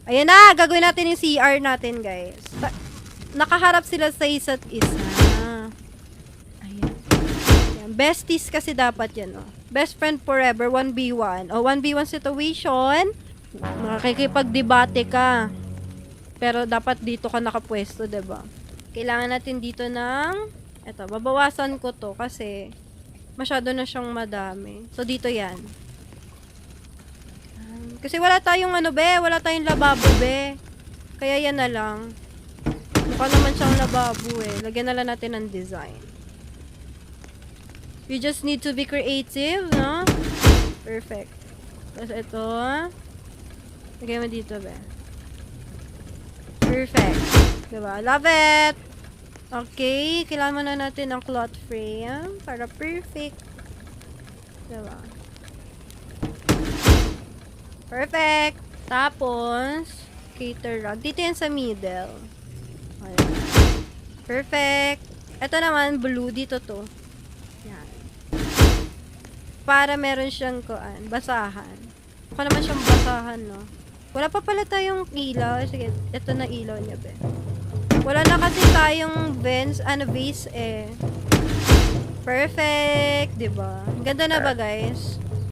Ayan na, gagawin natin yung CR natin, guys. Nakaharap sila sa isa't isa. Ayan. Ayan. Besties kasi dapat yan, oh. Best friend forever, 1v1. O, 1v1 situation. Makikipag-debate ka. Pero dapat dito ka nakapwesto, diba? Kailangan natin dito ng... Eto, babawasan ko to kasi masyado na siyang madami. So, dito yan. Kasi wala tayong ano, be. Wala tayong lababo, be. Kaya yan na lang. Mukha naman siyang lababo, eh. Lagyan na lang natin ng design. You just need to be creative, no? Perfect. Tapos ito. Lagay mo dito, be. Perfect. Diba? Love it! Okay. Kailangan mo na natin ang cloth frame para perfect. Diba? Perfect! Tapos, cater rug. Dito yan sa middle. Ayan. Perfect! Ito naman, blue. Dito to. Yan. Para meron siyang basahan. Mukha naman siyang basahan, no? Wala pa pala tayong ilaw. Sige, ito na ilaw niya, be. Wala na kasi tayong vase, eh. Perfect! Diba? Ganda na ba, guys?